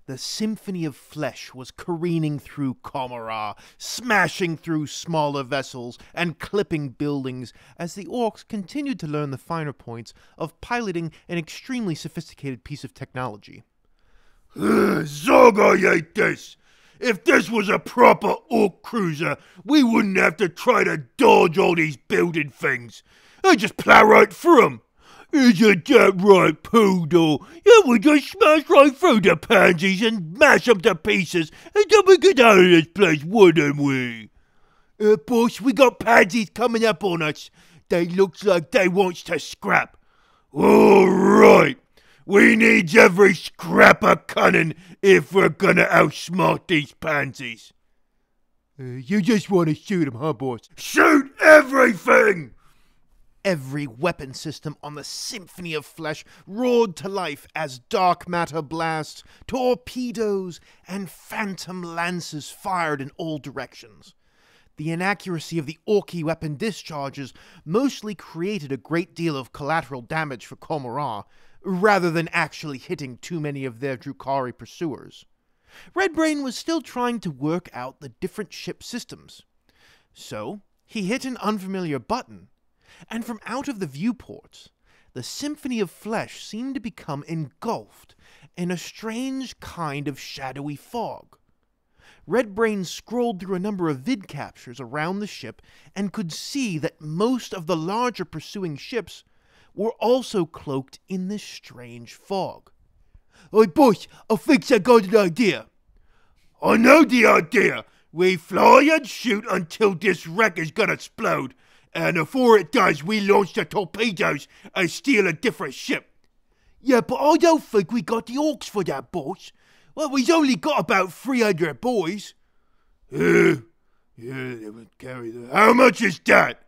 The symphony of flesh was careening through Comorragh, smashing through smaller vessels and clipping buildings as the orcs continued to learn the finer points of piloting an extremely sophisticated piece of technology. Zog, I hate this! If this was a proper orc cruiser, we wouldn't have to try to dodge all these building things. I'd just plow right through them. Isn't that right, Poodle? Yeah, we just smash right through the pansies and mash them to pieces, and then we get out of this place, wouldn't we? Boss, we got pansies coming up on us. They looks like they wants to scrap. All right. We needs every scrap of cunning if we're gonna outsmart these pansies. You just want to shoot them, huh, boss? Shoot everything! Every weapon system on the Symphony of Flesh roared to life as dark matter blasts, torpedoes, and phantom lances fired in all directions. The inaccuracy of the Orky weapon discharges mostly created a great deal of collateral damage for Comorragh, rather than actually hitting too many of their Drukhari pursuers. Redbrain was still trying to work out the different ship systems. So, he hit an unfamiliar button, and from out of the viewports, the Symphony of Flesh seemed to become engulfed in a strange kind of shadowy fog. Redbrain scrolled through a number of vid captures around the ship and could see that most of the larger pursuing ships were also cloaked in this strange fog. Oi, boss, I think I got an idea. I know the idea. We fly and shoot until this wreck is gonna explode, and before it does, we launch the torpedoes and steal a different ship. Yeah, but I don't think we got the orcs for that, boss. Well, we've only got about 300 boys. Yeah, they would carry that. How much is that?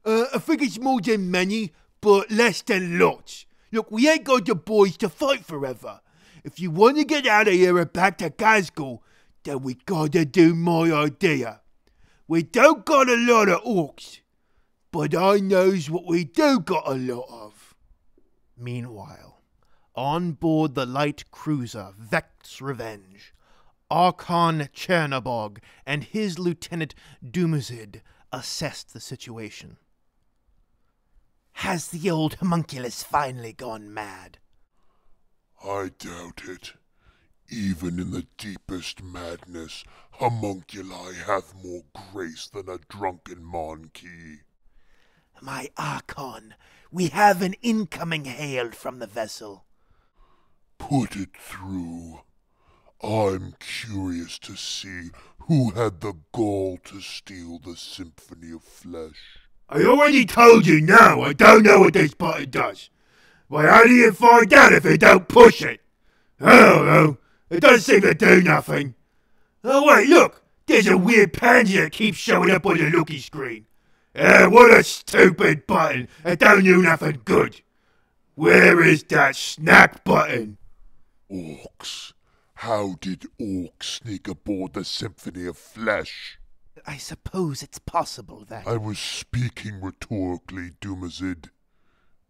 I think it's more than many, but less than lots. Look, we ain't got the boys to fight forever. If you want to get out of here and back to Gazgul, then we gotta do my idea. We don't got a lot of orcs, but I knows what we do got a lot of. Meanwhile, on board the light cruiser Vec's Revenge, Archon Chernobog and his lieutenant Dumazid assessed the situation. Has the old homunculus finally gone mad? I doubt it. Even in the deepest madness, homunculi have more grace than a drunken monkey. My Archon, we have an incoming hail from the vessel. Put it through. I'm curious to see who had the gall to steal the Symphony of Flesh. I already told you now I don't know what this button does. Well, how do you find out if you don't push it? I don't know. It doesn't seem to do nothing. Oh wait, look! There's a weird pansy that keeps showing up on the looky screen. What a stupid button. It don't do nothing good. Where is that snap button? Orcs. How did orcs sneak aboard the Symphony of Flesh? I suppose it's possible that... I was speaking rhetorically, Dumazid.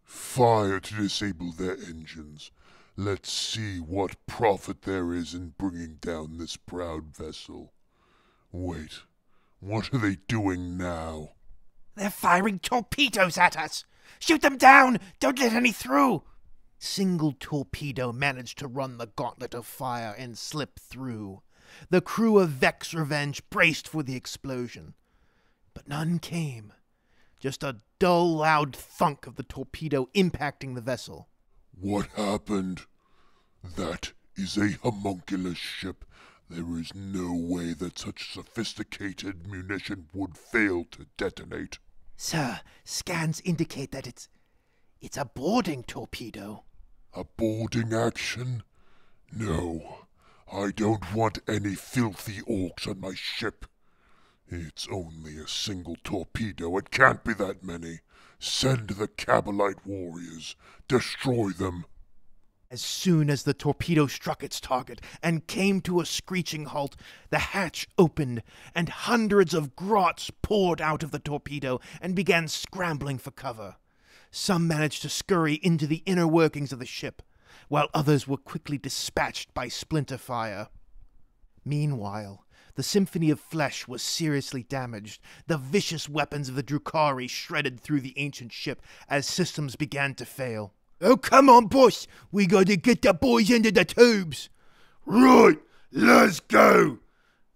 Fire to disable their engines. Let's see what profit there is in bringing down this proud vessel. Wait, what are they doing now? They're firing torpedoes at us! Shoot them down! Don't let any through! Single torpedo managed to run the gauntlet of fire and slip through. The crew of Vec's Revenge braced for the explosion. But none came. Just a dull, loud thunk of the torpedo impacting the vessel. What happened? That is a homunculus ship. There is no way that such sophisticated munition would fail to detonate. Sir, scans indicate that it's a boarding torpedo. A boarding action? No. I don't want any filthy orcs on my ship. It's only a single torpedo. It can't be that many. Send the Cabalite warriors. Destroy them. As soon as the torpedo struck its target and came to a screeching halt, the hatch opened and hundreds of grots poured out of the torpedo and began scrambling for cover. Some managed to scurry into the inner workings of the ship. while others were quickly dispatched by splinter fire. Meanwhile, the Symphony of Flesh was seriously damaged. The vicious weapons of the Drukhari shredded through the ancient ship as systems began to fail. Oh, come on, boss. We gotta get the boys into the tubes. Right, let's go.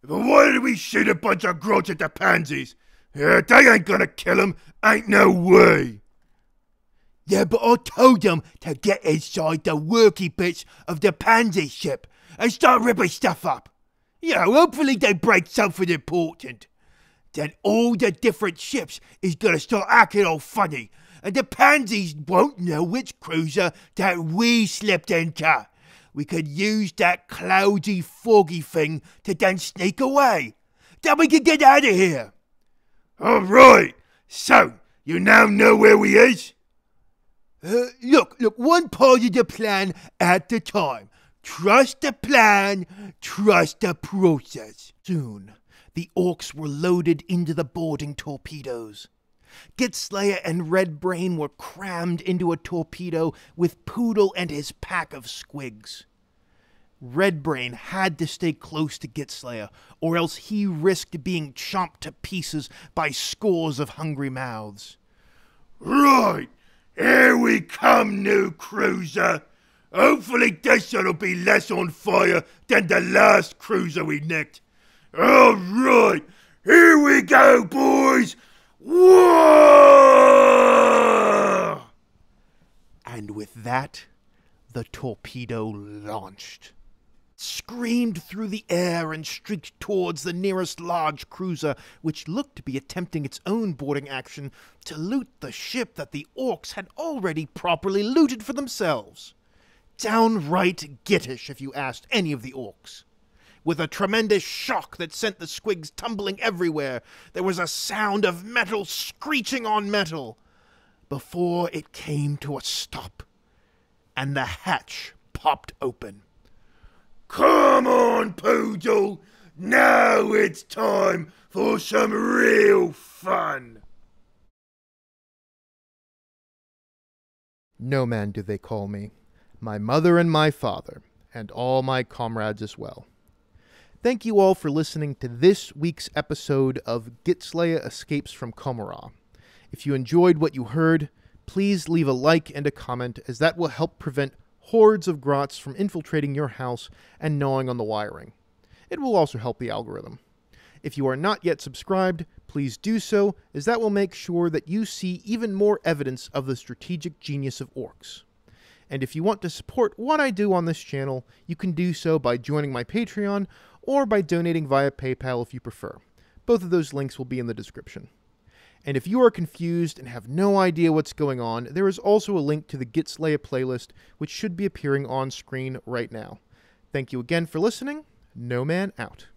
But why did we shoot a bunch of grots at the pansies? Yeah, they ain't gonna kill them. Ain't no way. Yeah, but I told them to get inside the worky bits of the pansy ship and start ripping stuff up. Yeah, hopefully they break something important. Then all the different ships is gonna start acting all funny, and the pansies won't know which cruiser that we slipped into. We could use that cloudy, foggy thing to then sneak away. Then we can get out of here. All right. So, you now know where we is? Look, one part of the plan at a time. Trust the plan, trust the process. Soon, the orcs were loaded into the boarding torpedoes. Gitslaya and Redbrain were crammed into a torpedo with Poodle and his pack of squigs. Redbrain had to stay close to Gitslaya, or else he risked being chomped to pieces by scores of hungry mouths. Right, here we come, new cruiser. Hopefully this one'll be less on fire than the last cruiser we nicked. All right, here we go, boys. Whoa! And with that, the torpedo launched. Screamed through the air and streaked towards the nearest large cruiser, which looked to be attempting its own boarding action to loot the ship that the orcs had already properly looted for themselves. Downright gittish, if you asked any of the orcs. With a tremendous shock that sent the squigs tumbling everywhere, there was a sound of metal screeching on metal before it came to a stop, and the hatch popped open. Come on, Poodle. Now it's time for some real fun. No man do they call me, my mother and my father, and all my comrades as well. Thank you all for listening to this week's episode of Gitslaya Escapes from Komara. If you enjoyed what you heard, please leave a like and a comment, as that will help prevent hordes of grots from infiltrating your house and gnawing on the wiring. It will also help the algorithm. If you are not yet subscribed, please do so, as that will make sure that you see even more evidence of the strategic genius of orcs. And if you want to support what I do on this channel, you can do so by joining my Patreon or by donating via PayPal if you prefer. Both of those links will be in the description. And if you are confused and have no idea what's going on, there is also a link to the Gitslaya playlist, which should be appearing on screen right now. Thank you again for listening. No Man out.